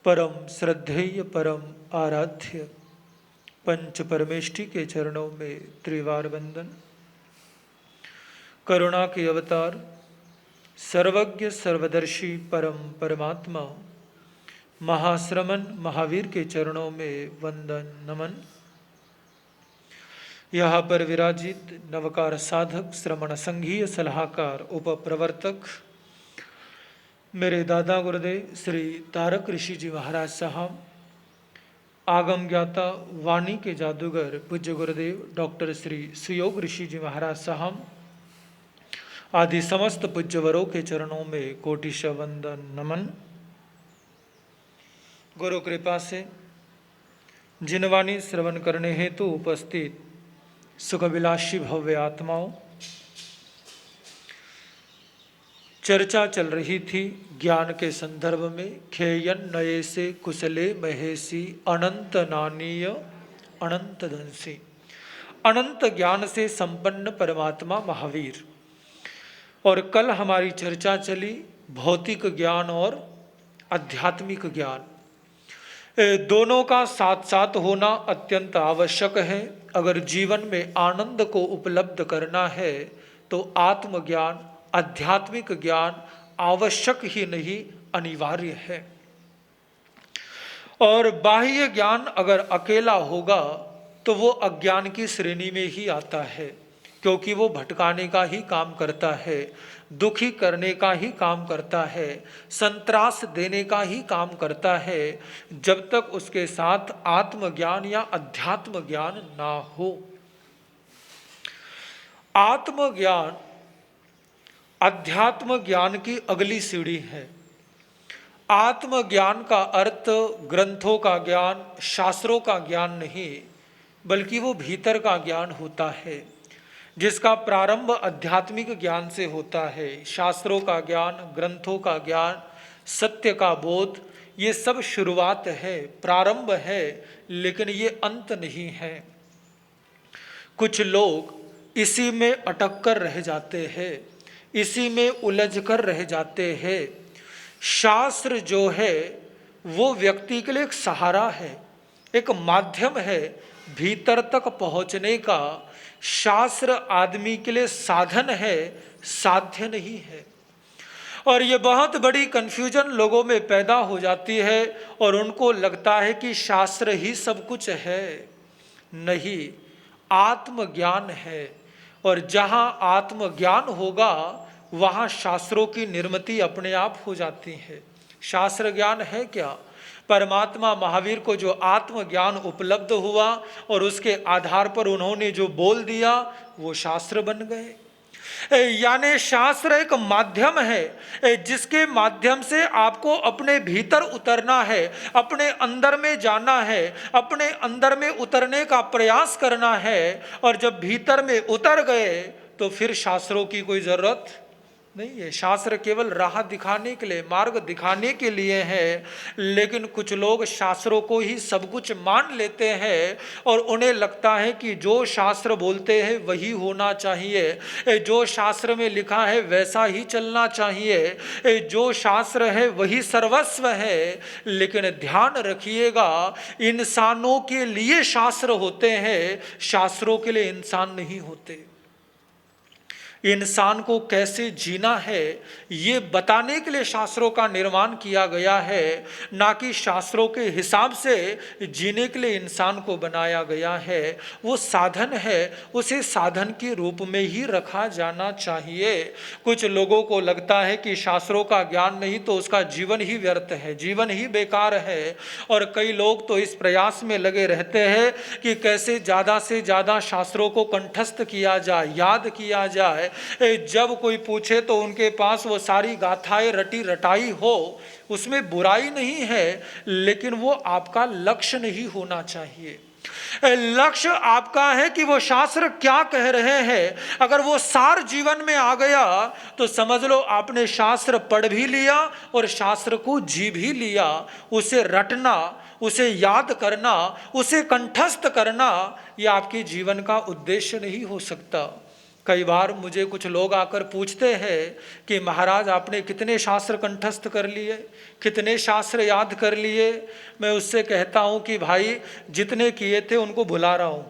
परम श्रद्धेय परम आराध्य पंच परमेष्टि के चरणों में त्रिवार वंदन। करुणा के अवतार सर्वज्ञ सर्वदर्शी परम परमात्मा महाश्रमण महावीर के चरणों में वंदन नमन। यहाँ पर विराजित नवकार साधक श्रमण संघीय सलाहकार उपप्रवर्तक मेरे दादा गुरुदेव श्री तारक ऋषि जी महाराज साहब, आगम ज्ञाता वाणी के जादूगर पूज्य गुरुदेव डॉक्टर श्री सुयोग ऋषि जी महाराज साहब आदि समस्त पूज्यवरों के चरणों में कोटिश वंदन नमन। गुरु कृपा से जिन वाणी श्रवण करने हेतु उपस्थित सुखविलासी भव्य आत्माओं, चर्चा चल रही थी ज्ञान के संदर्भ में। खेयन नये से कुशले महेशी अनंत नानीय अनंत धनसी। अनंत ज्ञान से संपन्न परमात्मा महावीर। और कल हमारी चर्चा चली भौतिक ज्ञान और आध्यात्मिक ज्ञान, दोनों का साथ साथ होना अत्यंत आवश्यक है। अगर जीवन में आनंद को उपलब्ध करना है तो आत्मज्ञान आध्यात्मिक ज्ञान आवश्यक ही नहीं अनिवार्य है। और बाह्य ज्ञान अगर अकेला होगा तो वो अज्ञान की श्रेणी में ही आता है, क्योंकि वो भटकाने का ही काम करता है, दुखी करने का ही काम करता है, संत्रास देने का ही काम करता है, जब तक उसके साथ आत्मज्ञान या अध्यात्म ज्ञान ना हो। आत्मज्ञान अध्यात्म ज्ञान की अगली सीढ़ी है। आत्मज्ञान का अर्थ ग्रंथों का ज्ञान, शास्त्रों का ज्ञान नहीं, बल्कि वो भीतर का ज्ञान होता है, जिसका प्रारंभ आध्यात्मिक ज्ञान से होता है। शास्त्रों का ज्ञान, ग्रंथों का ज्ञान, सत्य का बोध, ये सब शुरुआत है, प्रारंभ है, लेकिन ये अंत नहीं है। कुछ लोग इसी में अटक कर रह जाते हैं, इसी में उलझ कर रह जाते हैं। शास्त्र जो है वो व्यक्ति के लिए एक सहारा है, एक माध्यम है भीतर तक पहुंचने का। शास्त्र आदमी के लिए साधन है, साध्य नहीं है। और ये बहुत बड़ी कन्फ्यूजन लोगों में पैदा हो जाती है और उनको लगता है कि शास्त्र ही सब कुछ है। नहीं, आत्मज्ञान है, और जहाँ आत्मज्ञान होगा वहाँ शास्त्रों की निर्मिति अपने आप हो जाती है। शास्त्र ज्ञान है क्या? परमात्मा महावीर को जो आत्मज्ञान उपलब्ध हुआ और उसके आधार पर उन्होंने जो बोल दिया वो शास्त्र बन गए। यानी शास्त्र एक माध्यम है जिसके माध्यम से आपको अपने भीतर उतरना है, अपने अंदर में जाना है, अपने अंदर में उतरने का प्रयास करना है। और जब भीतर में उतर गए तो फिर शास्त्रों की कोई जरूरत नहीं है। शास्त्र केवल राह दिखाने के लिए, मार्ग दिखाने के लिए है। लेकिन कुछ लोग शास्त्रों को ही सब कुछ मान लेते हैं और उन्हें लगता है कि जो शास्त्र बोलते हैं वही होना चाहिए, जो शास्त्र में लिखा है वैसा ही चलना चाहिए, जो शास्त्र है वही सर्वस्व है। लेकिन ध्यान रखिएगा, इंसानों के लिए शास्त्र होते हैं, शास्त्रों के लिए इंसान नहीं होते। इंसान को कैसे जीना है ये बताने के लिए शास्त्रों का निर्माण किया गया है, ना कि शास्त्रों के हिसाब से जीने के लिए इंसान को बनाया गया है। वो साधन है, उसे साधन के रूप में ही रखा जाना चाहिए। कुछ लोगों को लगता है कि शास्त्रों का ज्ञान नहीं तो उसका जीवन ही व्यर्थ है, जीवन ही बेकार है। और कई लोग तो इस प्रयास में लगे रहते हैं कि कैसे ज़्यादा से ज़्यादा शास्त्रों को कंठस्थ किया जाए, याद किया जाए। जब कोई पूछे तो उनके पास वो सारी गाथाएं रटी रटाई हो, उसमें बुराई नहीं है, लेकिन वो आपका लक्ष्य नहीं होना चाहिए। लक्ष्य आपका है कि वो शास्त्र क्या कह रहे हैं। अगर वो सार जीवन में आ गया तो समझ लो आपने शास्त्र पढ़ भी लिया और शास्त्र को जी भी लिया। उसे रटना, उसे याद करना, उसे कंठस्थ करना, यह आपके जीवन का उद्देश्य नहीं हो सकता। कई बार मुझे कुछ लोग आकर पूछते हैं कि महाराज आपने कितने शास्त्र कंठस्थ कर लिए, कितने शास्त्र याद कर लिए। मैं उससे कहता हूँ कि भाई जितने किए थे उनको भुला रहा हूँ।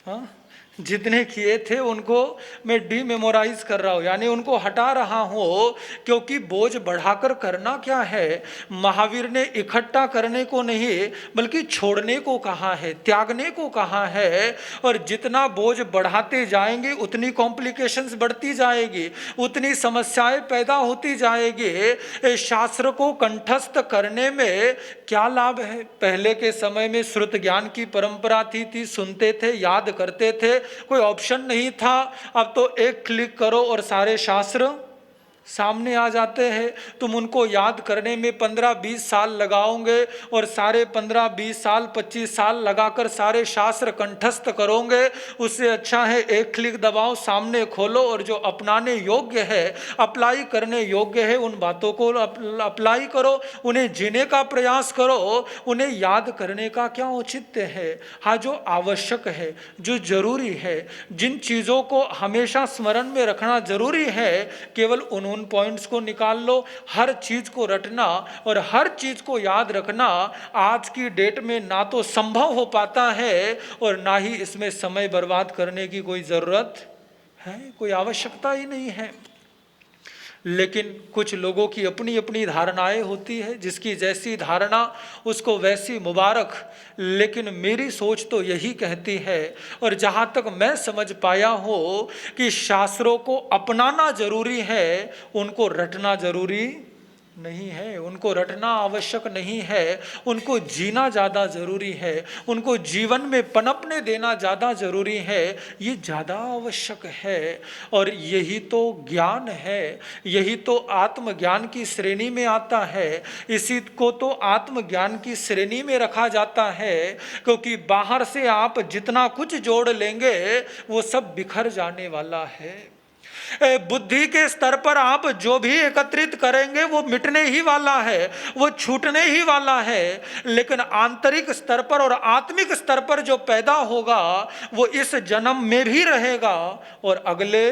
हाँ, जितने किए थे उनको मैं डीमेमोराइज कर रहा हूँ, यानी उनको हटा रहा हूँ। क्योंकि बोझ बढ़ाकर करना क्या है, महावीर ने इकट्ठा करने को नहीं बल्कि छोड़ने को कहा है, त्यागने को कहा है। और जितना बोझ बढ़ाते जाएंगे उतनी कॉम्प्लिकेशंस बढ़ती जाएगी, उतनी समस्याएं पैदा होती जाएगी। शास्त्र को कंठस्थ करने में क्या लाभ है। पहले के समय में श्रुत ज्ञान की परंपरा थी, सुनते थे, याद करते थे, कोई ऑप्शन नहीं था। अब तो एक क्लिक करो और सारे शास्त्र सामने आ जाते हैं। तुम उनको याद करने में 15-20 साल लगाओगे और सारे 15-20 साल 25 साल लगाकर सारे शास्त्र कंठस्थ करोगे। उससे अच्छा है एक क्लिक दबाओ, सामने खोलो और जो अपनाने योग्य है, अप्लाई करने योग्य है, उन बातों को अप्लाई करो, उन्हें जीने का प्रयास करो। उन्हें याद करने का क्या औचित्य है। हाँ, जो आवश्यक है, जो जरूरी है, जिन चीज़ों को हमेशा स्मरण में रखना जरूरी है, केवल उन पॉइंट्स को निकाल लो। हर चीज को रटना और हर चीज को याद रखना आज की डेट में ना तो संभव हो पाता है और ना ही इसमें समय बर्बाद करने की कोई जरूरत है, कोई आवश्यकता ही नहीं है। लेकिन कुछ लोगों की अपनी अपनी धारणाएं होती है, जिसकी जैसी धारणा उसको वैसी मुबारक। लेकिन मेरी सोच तो यही कहती है, और जहाँ तक मैं समझ पाया हूँ, कि शास्त्रों को अपनाना जरूरी है, उनको रटना जरूरी नहीं है। उनको रटना आवश्यक नहीं है, उनको जीना ज़्यादा ज़रूरी है, उनको जीवन में पनपने देना ज़्यादा ज़रूरी है, ये ज़्यादा आवश्यक है। और यही तो ज्ञान है, यही तो आत्मज्ञान की श्रेणी में आता है। इसी को तो आत्मज्ञान की श्रेणी में रखा जाता है, क्योंकि बाहर से आप जितना कुछ जोड़ लेंगे वो सब बिखर जाने वाला है। बुद्धि के स्तर पर आप जो भी एकत्रित करेंगे वो मिटने ही वाला है, वो छूटने ही वाला है। लेकिन आंतरिक स्तर पर और आत्मिक स्तर पर जो पैदा होगा वो इस जन्म में भी रहेगा और अगले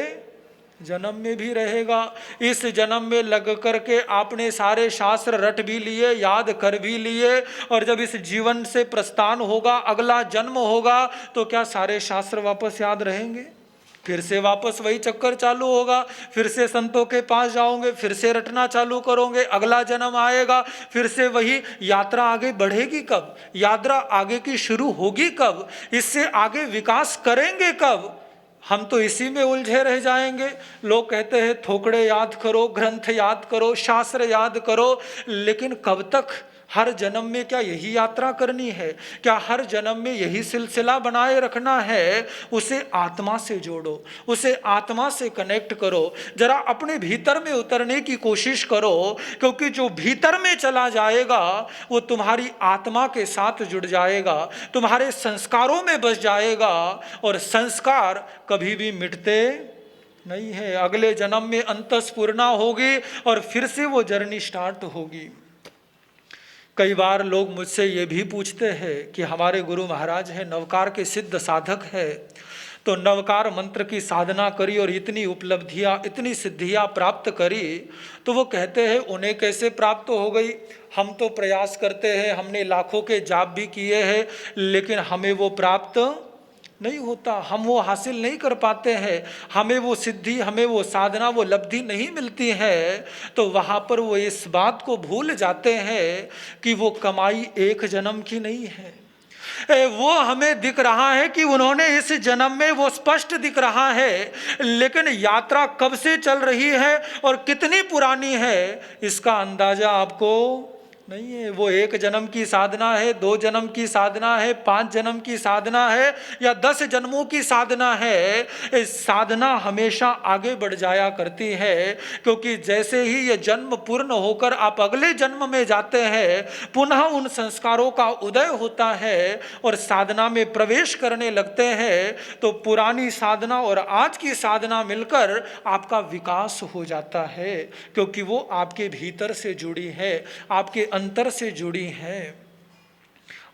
जन्म में भी रहेगा। इस जन्म में लग करके आपने सारे शास्त्र रट भी लिए, याद कर भी लिए, और जब इस जीवन से प्रस्थान होगा, अगला जन्म होगा, तो क्या सारे शास्त्र वापस याद रहेंगे? फिर से वापस वही चक्कर चालू होगा, फिर से संतों के पास जाओगे, फिर से रटना चालू करोगे, अगला जन्म आएगा, फिर से वही यात्रा। आगे बढ़ेगी कब? यात्रा आगे की शुरू होगी कब? इससे आगे विकास करेंगे कब? हम तो इसी में उलझे रह जाएंगे। लोग कहते हैं थोकड़े याद करो, ग्रंथ याद करो, शास्त्र याद करो, लेकिन कब तक? हर जन्म में क्या यही यात्रा करनी है? क्या हर जन्म में यही सिलसिला बनाए रखना है? उसे आत्मा से जोड़ो, उसे आत्मा से कनेक्ट करो, जरा अपने भीतर में उतरने की कोशिश करो, क्योंकि जो भीतर में चला जाएगा वो तुम्हारी आत्मा के साथ जुड़ जाएगा, तुम्हारे संस्कारों में बस जाएगा, और संस्कार कभी भी मिटते नहीं है। अगले जन्म में अंतस्फुरना होगी और फिर से वो जर्नी स्टार्ट होगी। कई बार लोग मुझसे ये भी पूछते हैं कि हमारे गुरु महाराज हैं, नवकार के सिद्ध साधक है, तो नवकार मंत्र की साधना करी और इतनी उपलब्धियां, इतनी सिद्धियां प्राप्त करी, तो वो कहते हैं उन्हें कैसे प्राप्त हो गई? हम तो प्रयास करते हैं, हमने लाखों के जाप भी किए हैं, लेकिन हमें वो प्राप्त नहीं होता, हम वो हासिल नहीं कर पाते हैं, हमें वो सिद्धि, हमें वो साधना, वो लब्धि नहीं मिलती है। तो वहाँ पर वो इस बात को भूल जाते हैं कि वो कमाई एक जन्म की नहीं है। वो हमें दिख रहा है कि उन्होंने इस जन्म में, वो स्पष्ट दिख रहा है, लेकिन यात्रा कब से चल रही है और कितनी पुरानी है, इसका अंदाजा आपको नहीं है। वो एक जन्म की साधना है, 2 जन्म की साधना है, 5 जन्म की साधना है, या 10 जन्मों की साधना है, साधना हमेशा आगे बढ़ जाया करती है। क्योंकि जैसे ही ये जन्म पूर्ण होकर आप अगले जन्म में जाते हैं, पुनः उन संस्कारों का उदय होता है और साधना में प्रवेश करने लगते हैं, तो पुरानी साधना और आज की साधना मिलकर आपका विकास हो जाता है, क्योंकि वो आपके भीतर से जुड़ी है, आपके अंतर से जुड़ी है।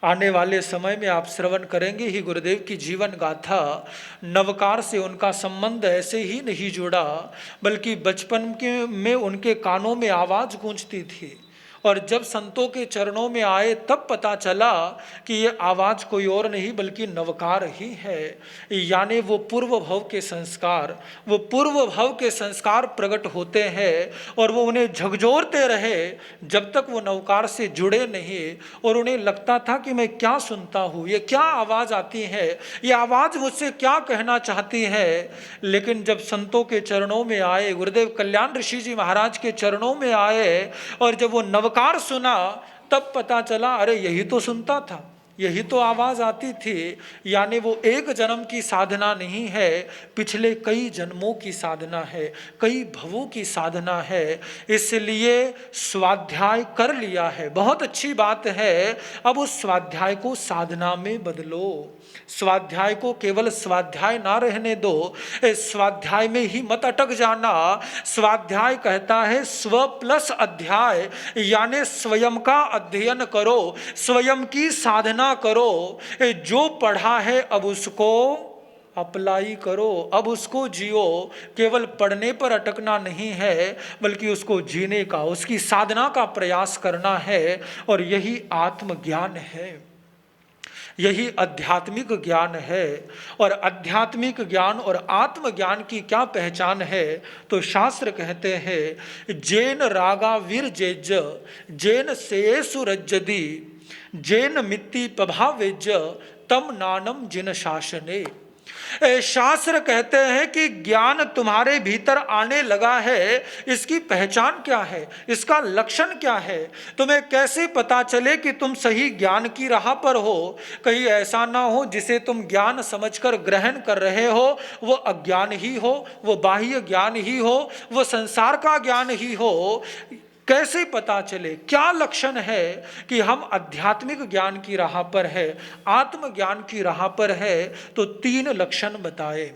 आने वाले समय में आप श्रवण करेंगे ही गुरुदेव की जीवन गाथा। नवकार से उनका संबंध ऐसे ही नहीं जुड़ा, बल्कि बचपन के में उनके कानों में आवाज़ गूंजती थी, और जब संतों के चरणों में आए तब पता चला कि ये आवाज़ कोई और नहीं बल्कि नवकार ही है। यानी वो पूर्व भव के संस्कार, वो पूर्व भव के संस्कार प्रकट होते हैं, और वो उन्हें झकझोरते रहे जब तक वो नवकार से जुड़े नहीं। और उन्हें लगता था कि मैं क्या सुनता हूँ, ये क्या आवाज़ आती है, ये आवाज़ मुझसे क्या कहना चाहती है। लेकिन जब संतों के चरणों में आए, गुरुदेव कल्याण ऋषि जी महाराज के चरणों में आए, और जब वो नवकार सुना तब पता चला अरे यही तो सुनता था, यही तो आवाज़ आती थी। यानी वो एक जन्म की साधना नहीं है, पिछले कई जन्मों की साधना है, कई भवों की साधना है। इसलिए स्वाध्याय कर लिया है, बहुत अच्छी बात है। अब उस स्वाध्याय को साधना में बदलो, स्वाध्याय को केवल स्वाध्याय ना रहने दो, स्वाध्याय में ही मत अटक जाना। स्वाध्याय कहता है स्व प्लस अध्याय, यानी स्वयं का अध्ययन करो, स्वयं की साधना करो। जो पढ़ा है अब उसको अप्लाई करो, अब उसको जियो। केवल पढ़ने पर अटकना नहीं है, बल्कि उसको जीने का, उसकी साधना का प्रयास करना है। और यही आत्मज्ञान है, यही आध्यात्मिक ज्ञान है। और आध्यात्मिक ज्ञान और आत्मज्ञान की क्या पहचान है, तो शास्त्र कहते हैं जैन रागा वीर जेज जैन सेसु रज्जदी जैन मित्ति प्रभावेज तम नानम जिन शासने। शास्त्र कहते हैं कि ज्ञान तुम्हारे भीतर आने लगा है, इसकी पहचान क्या है, इसका लक्षण क्या है, तुम्हें कैसे पता चले कि तुम सही ज्ञान की राह पर हो। कहीं ऐसा ना हो जिसे तुम ज्ञान समझकर ग्रहण कर रहे हो वो अज्ञान ही हो, वो बाह्य ज्ञान ही हो, वो संसार का ज्ञान ही हो। कैसे पता चले, क्या लक्षण है कि हम आध्यात्मिक ज्ञान की राह पर है, आत्मज्ञान की राह पर है। तो 3 लक्षण बताए,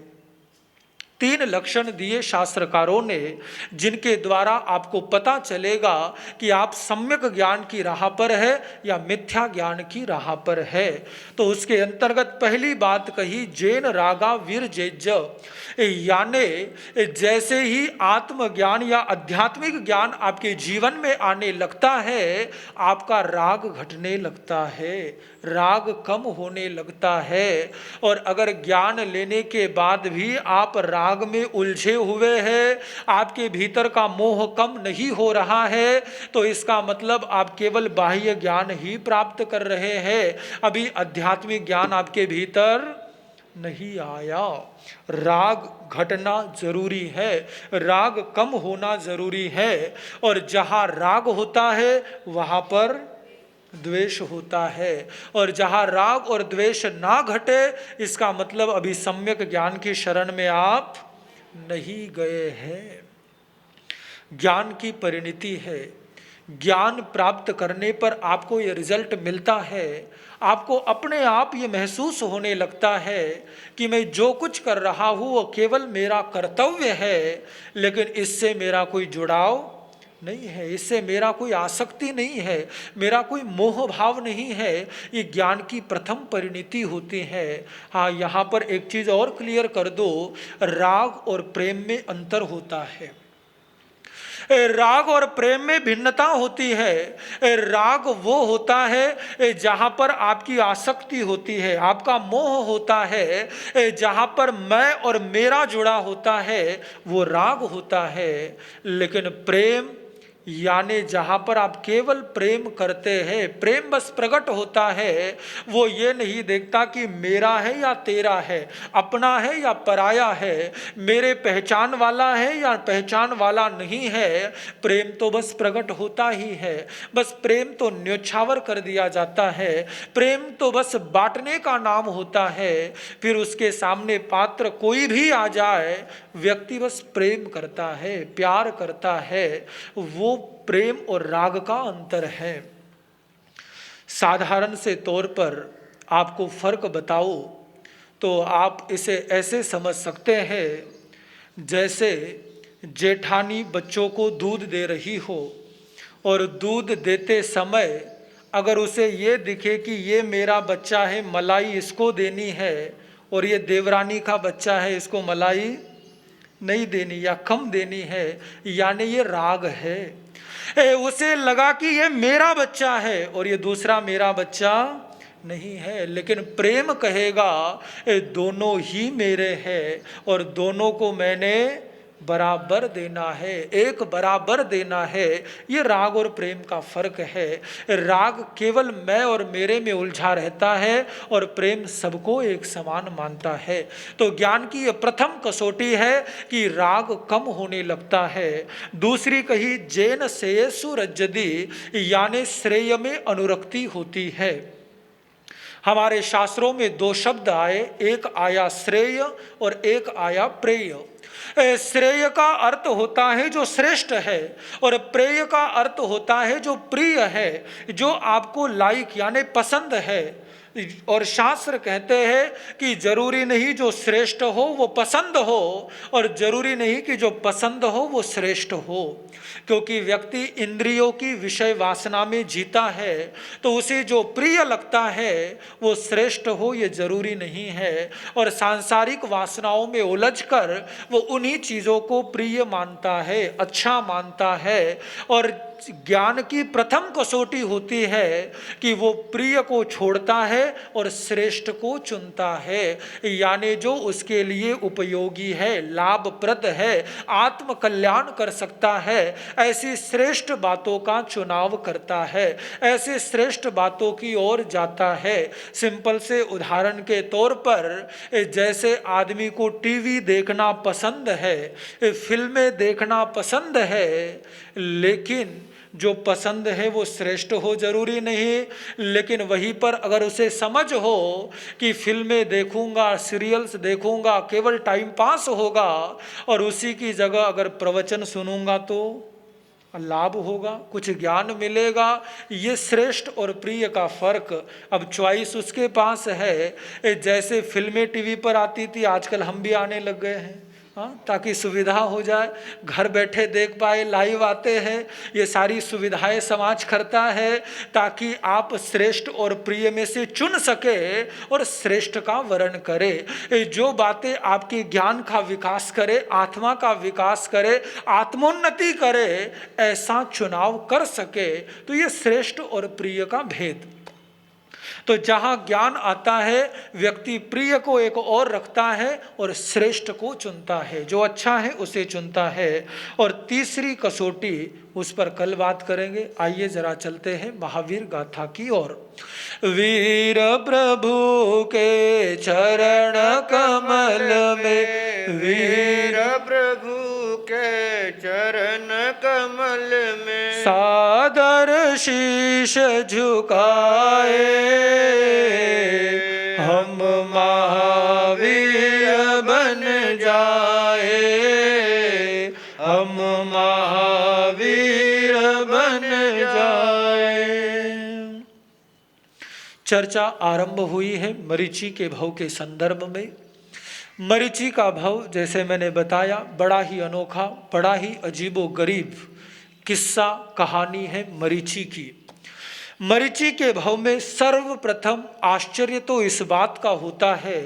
3 लक्षण दिए शास्त्रकारों ने, जिनके द्वारा आपको पता चलेगा कि आप सम्यक ज्ञान की राह पर है या मिथ्या ज्ञान की राह पर है। तो उसके अंतर्गत पहली बात कही जैन रागा वीर जेज, यानी जैसे ही आत्मज्ञान या आध्यात्मिक ज्ञान आपके जीवन में आने लगता है, आपका राग घटने लगता है, राग कम होने लगता है। और अगर ज्ञान लेने के बाद भी आप राग में उलझे हुए हैं, आपके भीतर का मोह कम नहीं हो रहा है, तो इसका मतलब आप केवल बाह्य ज्ञान ही प्राप्त कर रहे हैं, अभी आध्यात्मिक ज्ञान आपके भीतर नहीं आया। राग घटना जरूरी है, राग कम होना जरूरी है। और जहाँ राग होता है वहाँ पर द्वेष होता है, और जहाँ राग और द्वेष ना घटे, इसका मतलब अभी सम्यक ज्ञान की शरण में आप नहीं गए हैं। ज्ञान की परिणति है, ज्ञान प्राप्त करने पर आपको ये रिजल्ट मिलता है, आपको अपने आप ये महसूस होने लगता है कि मैं जो कुछ कर रहा हूँ वो केवल मेरा कर्तव्य है, लेकिन इससे मेरा कोई जुड़ाव नहीं है, इससे मेरा कोई आसक्ति नहीं है, मेरा कोई मोह भाव नहीं है। ये ज्ञान की प्रथम परिणति होती है। हाँ, यहाँ पर एक चीज़ और क्लियर कर दो, राग और प्रेम में अंतर होता है, राग और प्रेम में भिन्नता होती है। राग वो होता है जहाँ पर आपकी आसक्ति होती है, आपका मोह होता है, जहाँ पर मैं और मेरा जुड़ा होता है वो राग होता है। लेकिन प्रेम यानी जहाँ पर आप केवल प्रेम करते हैं, प्रेम बस प्रकट होता है, वो ये नहीं देखता कि मेरा है या तेरा है, अपना है या पराया है, मेरे पहचान वाला है या पहचान वाला नहीं है। प्रेम तो बस प्रकट होता ही है, बस प्रेम तो न्योछावर कर दिया जाता है, प्रेम तो बस बांटने का नाम होता है। फिर उसके सामने पात्र कोई भी आ जाए, व्यक्ति बस प्रेम करता है, प्यार करता है। वो प्रेम और राग का अंतर है। साधारण से तौर पर आपको फर्क बताओ तो आप इसे ऐसे समझ सकते हैं जैसे जेठानी बच्चों को दूध दे रही हो, और दूध देते समय अगर उसे ये दिखे कि ये मेरा बच्चा है, मलाई इसको देनी है, और ये देवरानी का बच्चा है, इसको मलाई नहीं देनी या कम देनी है, यानी ये राग है। उसे लगा कि ये मेरा बच्चा है और ये दूसरा मेरा बच्चा नहीं है, लेकिन प्रेम कहेगा दोनों ही मेरे हैं और दोनों को मैंने बराबर देना है, एक बराबर देना है। ये राग और प्रेम का फर्क है। राग केवल मैं और मेरे में उलझा रहता है और प्रेम सबको एक समान मानता है। तो ज्ञान की ये प्रथम कसौटी है कि राग कम होने लगता है। दूसरी कही जैन श्रेयसु रज्जति, यानी श्रेय में अनुरक्ति होती है। हमारे शास्त्रों में दो शब्द आए, एक आया श्रेय और एक आया प्रेय। श्रेय का अर्थ होता है जो श्रेष्ठ है और प्रेय का अर्थ होता है जो प्रिय है, जो आपको लाइक यानी पसंद है। और शास्त्र कहते हैं कि जरूरी नहीं जो श्रेष्ठ हो वो पसंद हो और जरूरी नहीं कि जो पसंद हो वो श्रेष्ठ हो, क्योंकि व्यक्ति इंद्रियों की विषय वासना में जीता है, तो उसे जो प्रिय लगता है वो श्रेष्ठ हो ये जरूरी नहीं है। और सांसारिक वासनाओं में उलझकर वो उन्हीं चीज़ों को प्रिय मानता है, अच्छा मानता है। और ज्ञान की प्रथम कसौटी होती है कि वो प्रिय को छोड़ता है और श्रेष्ठ को चुनता है, यानी जो उसके लिए उपयोगी है, लाभप्रद है, आत्म कल्याण कर सकता है, ऐसी श्रेष्ठ बातों का चुनाव करता है, ऐसे श्रेष्ठ बातों की ओर जाता है। सिंपल से उदाहरण के तौर पर, जैसे आदमी को टीवी देखना पसंद है, फिल्में देखना पसंद है, लेकिन जो पसंद है वो श्रेष्ठ हो जरूरी नहीं। लेकिन वहीं पर अगर उसे समझ हो कि फिल्में देखूंगा, सीरियल्स देखूंगा, केवल टाइम पास होगा, और उसी की जगह अगर प्रवचन सुनूंगा तो लाभ होगा, कुछ ज्ञान मिलेगा, ये श्रेष्ठ और प्रिय का फर्क। अब चॉइस उसके पास है। जैसे फिल्में टीवी पर आती थी, आजकल हम भी आने लग गए हैं, हाँ, ताकि सुविधा हो जाए, घर बैठे देख पाए, लाइव आते हैं। ये सारी सुविधाएं समाज करता है ताकि आप श्रेष्ठ और प्रिय में से चुन सके और श्रेष्ठ का वर्ण करे। जो बातें आपके ज्ञान का विकास करे, आत्मा का विकास करे, आत्मोन्नति करे, ऐसा चुनाव कर सके, तो ये श्रेष्ठ और प्रिय का भेद। तो जहाँ ज्ञान आता है, व्यक्ति प्रिय को एक और रखता है और श्रेष्ठ को चुनता है, जो अच्छा है उसे चुनता है। और तीसरी कसौटी, उस पर कल बात करेंगे। आइए जरा चलते हैं महावीर गाथा की ओर। वीर प्रभु के चरण कमल में, वीर प्रभु के चरण कमल में, सादर शीश झुकाए, हम महावीर बन जाए, हम महावीर बन जाए। चर्चा आरंभ हुई है मरीचि के भव के संदर्भ में। मरीचि का भव, जैसे मैंने बताया, बड़ा ही अनोखा, बड़ा ही अजीबो गरीब किस्सा कहानी है मरीचि की। मरीचि के भव में सर्वप्रथम आश्चर्य तो इस बात का होता है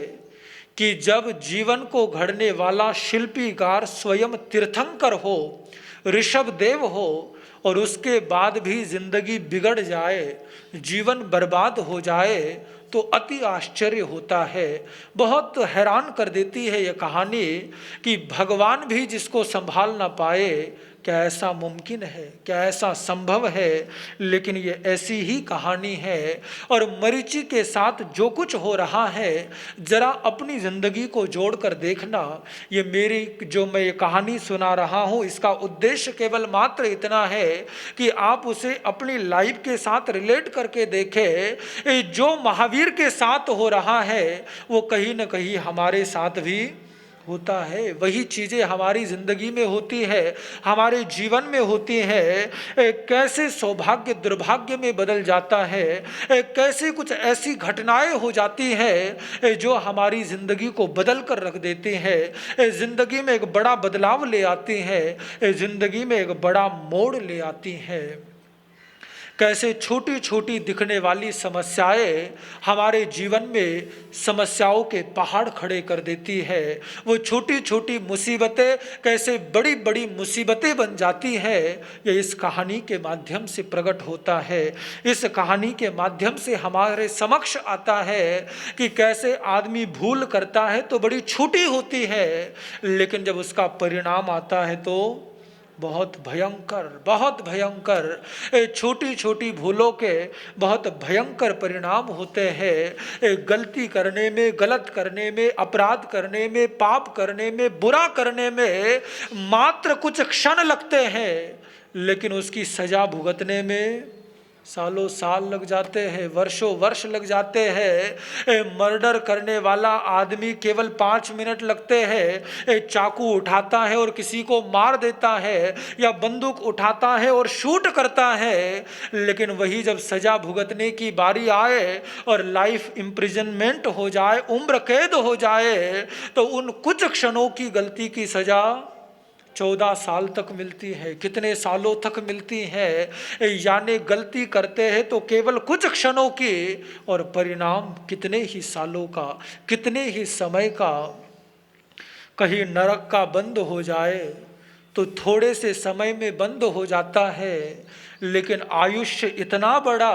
कि जब जीवन को घड़ने वाला शिल्पीकार स्वयं तीर्थंकर हो, ऋषभदेव हो, और उसके बाद भी जिंदगी बिगड़ जाए, जीवन बर्बाद हो जाए, तो अति आश्चर्य होता है। बहुत हैरान कर देती है यह कहानी कि भगवान भी जिसको संभाल ना पाए, क्या ऐसा मुमकिन है, क्या ऐसा संभव है? लेकिन ये ऐसी ही कहानी है। और मरीचि के साथ जो कुछ हो रहा है, जरा अपनी जिंदगी को जोड़कर देखना। ये मेरी जो मैं ये कहानी सुना रहा हूँ, इसका उद्देश्य केवल मात्र इतना है कि आप उसे अपनी लाइफ के साथ रिलेट करके देखें। जो महावीर के साथ हो रहा है वो कहीं न कहीं हमारे साथ भी होता है। वही चीज़ें हमारी ज़िंदगी में होती है, हमारे जीवन में होती है। कैसे सौभाग्य दुर्भाग्य में बदल जाता है, कैसे कुछ ऐसी घटनाएं हो जाती है जो हमारी ज़िंदगी को बदल कर रख देती हैं, ज़िंदगी में एक बड़ा बदलाव ले आती हैं, ज़िंदगी में एक बड़ा मोड़ ले आती हैं। कैसे छोटी छोटी दिखने वाली समस्याएं हमारे जीवन में समस्याओं के पहाड़ खड़े कर देती है। वो छोटी छोटी मुसीबतें कैसे बड़ी बड़ी मुसीबतें बन जाती है, ये इस कहानी के माध्यम से प्रकट होता है। इस कहानी के माध्यम से हमारे समक्ष आता है कि कैसे आदमी भूल करता है तो बड़ी छोटी होती है, लेकिन जब उसका परिणाम आता है तो बहुत भयंकर, बहुत भयंकर। छोटी छोटी भूलों के बहुत भयंकर परिणाम होते हैं। गलती करने में, गलत करने में, अपराध करने में, पाप करने में, बुरा करने में मात्र कुछ क्षण लगते हैं, लेकिन उसकी सजा भुगतने में सालों साल लग जाते हैं, वर्षों वर्ष लग जाते हैं। मर्डर करने वाला आदमी केवल 5 मिनट लगते हैं। चाकू उठाता है और किसी को मार देता है, या बंदूक उठाता है और शूट करता है, लेकिन वही जब सजा भुगतने की बारी आए और लाइफ इम्प्रिजनमेंट हो जाए, उम्र कैद हो जाए, तो उन कुछ क्षणों की गलती की सजा 14 साल तक मिलती है, कितने सालों तक मिलती है। यानी गलती करते हैं तो केवल कुछ क्षणों की, और परिणाम कितने ही सालों का, कितने ही समय का। कहीं नरक का बंद हो जाए तो थोड़े से समय में बंद हो जाता है, लेकिन आयुष्य इतना बड़ा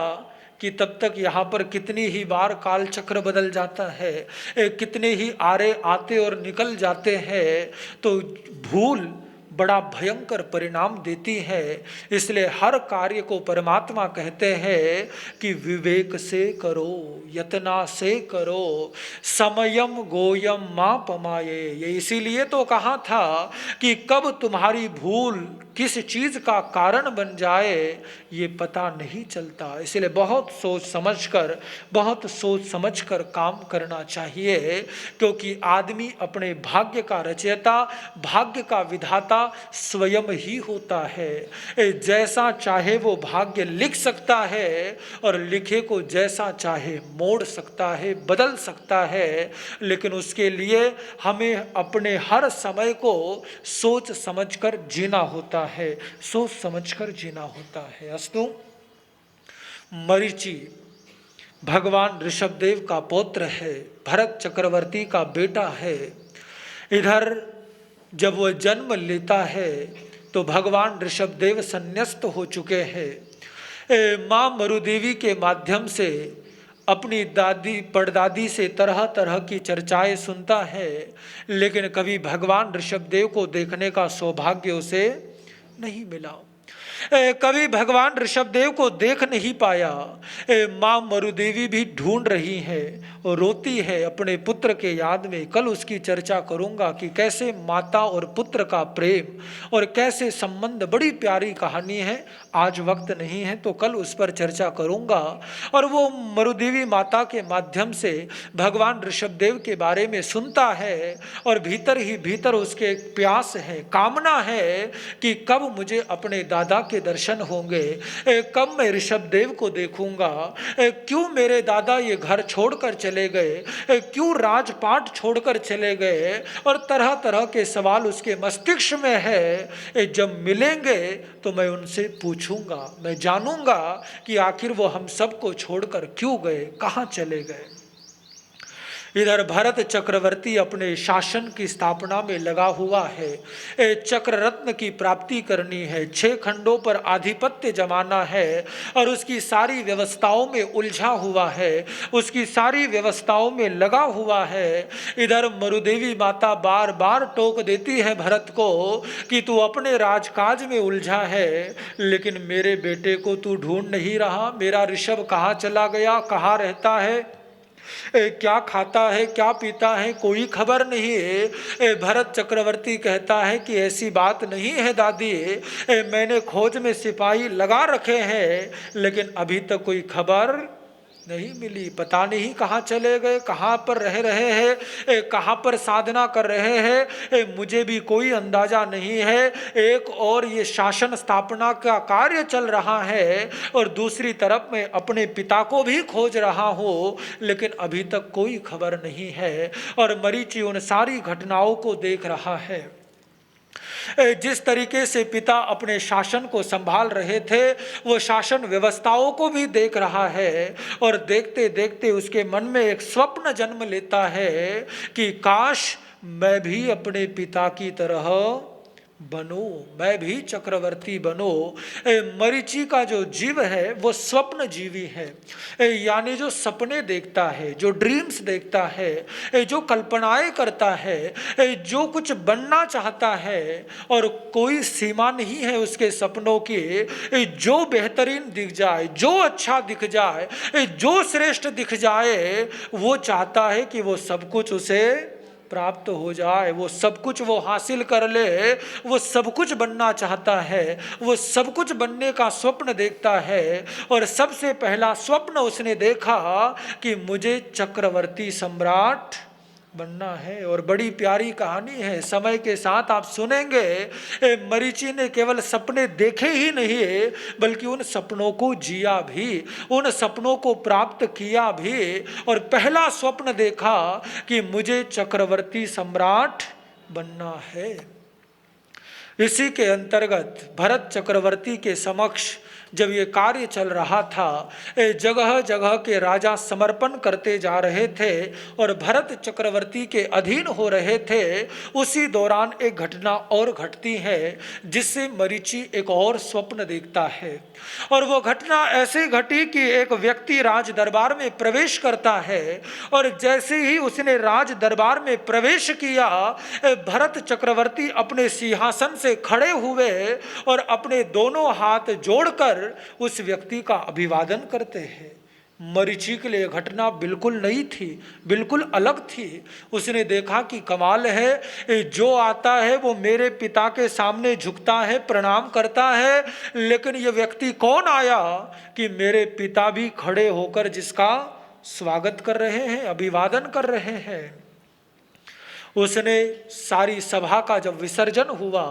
कि तब तक यहाँ पर कितनी ही बार काल चक्र बदल जाता है, कितने ही आरे आते और निकल जाते हैं। तो भूल बड़ा भयंकर परिणाम देती है। इसलिए हर कार्य को परमात्मा कहते हैं कि विवेक से करो, यतना से करो, समयम गोयम मां पमाये। ये इसीलिए तो कहा था कि कब तुम्हारी भूल किस चीज का कारण बन जाए ये पता नहीं चलता। इसलिए बहुत सोच समझकर काम करना चाहिए, क्योंकि आदमी अपने भाग्य का रचयिता, भाग्य का विधाता स्वयं ही होता है। जैसा चाहे वो भाग्य लिख सकता है, और लिखे को जैसा चाहे मोड़ सकता है, बदल सकता है, लेकिन उसके लिए हमें अपने हर समय को सोच समझकर जीना होता है, सोच समझकर जीना होता है। अस्तु, मरीचि भगवान ऋषभदेव का पौत्र है, भरत चक्रवर्ती का बेटा है। इधर जब वह जन्म लेता है तो भगवान ऋषभदेव संन्यस्त हो चुके हैं। माँ मरुदेवी के माध्यम से अपनी दादी परदादी से तरह तरह की चर्चाएं सुनता है, लेकिन कभी भगवान ऋषभदेव को देखने का सौभाग्य उसे नहीं मिला। कभी भगवान ऋषभदेव को देख नहीं पाया। माँ मरुदेवी भी ढूंढ रही है और रोती है अपने पुत्र के याद में। कल उसकी चर्चा करूंगा कि कैसे माता और पुत्र का प्रेम और कैसे संबंध, बड़ी प्यारी कहानी है। आज वक्त नहीं है तो कल उस पर चर्चा करूंगा। और वो मरुदेवी माता के माध्यम से भगवान ऋषभदेव के बारे में सुनता है, और भीतर ही भीतर उसके प्यास है, कामना है कि कब मुझे अपने दादा के दर्शन होंगे, कब मैं ऋषभदेव को देखूंगा, क्यों मेरे दादा ये घर छोड़कर चले गए, क्यों राजपाट छोड़कर चले गए, और तरह तरह के सवाल उसके मस्तिष्क में है। जब मिलेंगे तो मैं उनसे पूछूंगा, मैं जानूंगा कि आखिर वो हम सबको छोड़कर क्यों गए, कहाँ चले गए। इधर भरत चक्रवर्ती अपने शासन की स्थापना में लगा हुआ है। चक्र रत्न की प्राप्ति करनी है, 6 खंडों पर आधिपत्य जमाना है, और उसकी सारी व्यवस्थाओं में उलझा हुआ है, उसकी सारी व्यवस्थाओं में लगा हुआ है। इधर मरुदेवी माता बार बार टोक देती है भरत को कि तू अपने राजकाज में उलझा है, लेकिन मेरे बेटे को तू ढूंढ नहीं रहा। मेरा ऋषभ कहाँ चला गया, कहाँ रहता है, क्या खाता है, क्या पीता है, कोई खबर नहीं है। भरत चक्रवर्ती कहता है कि ऐसी बात नहीं है दादी, मैंने खोज में सिपाही लगा रखे हैं, लेकिन अभी तक कोई खबर नहीं मिली। पता नहीं कहाँ चले गए, कहाँ पर रह रहे हैं, कहाँ पर साधना कर रहे हैं, मुझे भी कोई अंदाजा नहीं है। एक और ये शासन स्थापना का कार्य चल रहा है, और दूसरी तरफ मैं अपने पिता को भी खोज रहा हूँ, लेकिन अभी तक कोई खबर नहीं है। और मरीचि उन सारी घटनाओं को देख रहा है। जिस तरीके से पिता अपने शासन को संभाल रहे थे, वो शासन व्यवस्थाओं को भी देख रहा है और देखते देखते उसके मन में एक स्वप्न जन्म लेता है कि काश मैं भी अपने पिता की तरह बनो, मैं भी चक्रवर्ती बनो। मरीचि का जो जीव है वो स्वप्न जीवी है, यानी जो सपने देखता है, जो ड्रीम्स देखता है, जो कल्पनाएं करता है, जो कुछ बनना चाहता है और कोई सीमा नहीं है उसके सपनों की। जो बेहतरीन दिख जाए, जो अच्छा दिख जाए, जो श्रेष्ठ दिख जाए, वो चाहता है कि वो सब कुछ उसे प्राप्त हो जाए, वो सब कुछ वो हासिल कर ले, वो सब कुछ बनना चाहता है, वो सब कुछ बनने का स्वप्न देखता है। और सबसे पहला स्वप्न उसने देखा कि मुझे चक्रवर्ती सम्राट बनना है। और बड़ी प्यारी कहानी है, समय के साथ आप सुनेंगे मरीचि ने केवल सपने देखे ही नहीं बल्कि उन सपनों को जिया भी, उन सपनों को प्राप्त किया भी। और पहला स्वप्न देखा कि मुझे चक्रवर्ती सम्राट बनना है। इसी के अंतर्गत भरत चक्रवर्ती के समक्ष जब ये कार्य चल रहा था, जगह जगह के राजा समर्पण करते जा रहे थे और भरत चक्रवर्ती के अधीन हो रहे थे। उसी दौरान एक घटना और घटती है जिससे मरीचि एक और स्वप्न देखता है। और वो घटना ऐसे घटी कि एक व्यक्ति राज दरबार में प्रवेश करता है और जैसे ही उसने राज दरबार में प्रवेश किया, भरत चक्रवर्ती अपने सिंहासन से खड़े हुए और अपने दोनों हाथ जोड़कर उस व्यक्ति का अभिवादन करते हैं। मरीचि के लिए घटना बिल्कुल नई थी, बिल्कुल अलग थी। उसने देखा कि कमाल है, जो आता है वो मेरे पिता के सामने झुकता है, प्रणाम करता है, लेकिन ये व्यक्ति कौन आया कि मेरे पिता भी खड़े होकर जिसका स्वागत कर रहे हैं, अभिवादन कर रहे हैं। उसने सारी सभा का जब विसर्जन हुआ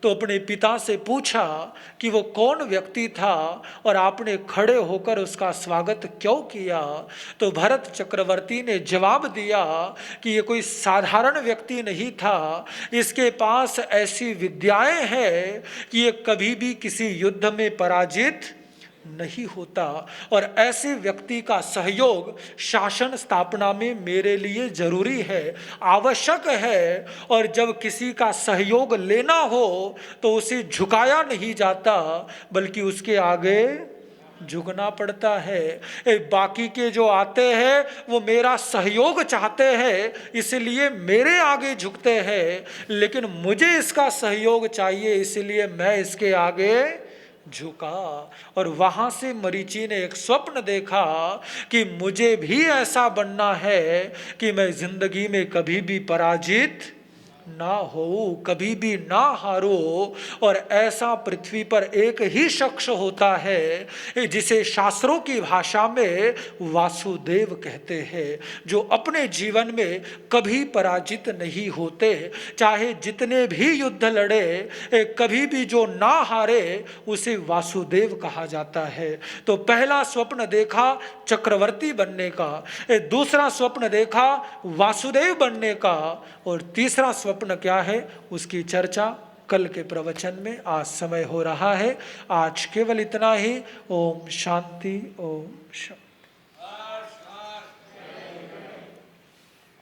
तो अपने पिता से पूछा कि वो कौन व्यक्ति था और आपने खड़े होकर उसका स्वागत क्यों किया। तो भरत चक्रवर्ती ने जवाब दिया कि ये कोई साधारण व्यक्ति नहीं था, इसके पास ऐसी विद्याएं हैं कि ये कभी भी किसी युद्ध में पराजित नहीं होता और ऐसे व्यक्ति का सहयोग शासन स्थापना में मेरे लिए जरूरी है, आवश्यक है। और जब किसी का सहयोग लेना हो तो उसे झुकाया नहीं जाता बल्कि उसके आगे झुकना पड़ता है। बाकी के जो आते हैं वो मेरा सहयोग चाहते हैं इसलिए मेरे आगे झुकते हैं, लेकिन मुझे इसका सहयोग चाहिए इसलिए मैं इसके आगे झुका। और वहां से मरीचि ने एक स्वप्न देखा कि मुझे भी ऐसा बनना है कि मैं जिंदगी में कभी भी पराजित ना हो, कभी भी ना हारो। और ऐसा पृथ्वी पर एक ही शख्स होता है जिसे शास्त्रों की भाषा में वासुदेव कहते हैं, जो अपने जीवन में कभी पराजित नहीं होते, चाहे जितने भी युद्ध लड़े, कभी भी जो ना हारे उसे वासुदेव कहा जाता है। तो पहला स्वप्न देखा चक्रवर्ती बनने का, दूसरा स्वप्न देखा वासुदेव बनने का, और तीसरा स्वप्न क्या है उसकी चर्चा कल के प्रवचन में। आज समय हो रहा है, आज केवल इतना ही। ओम शांति, ओम शांति।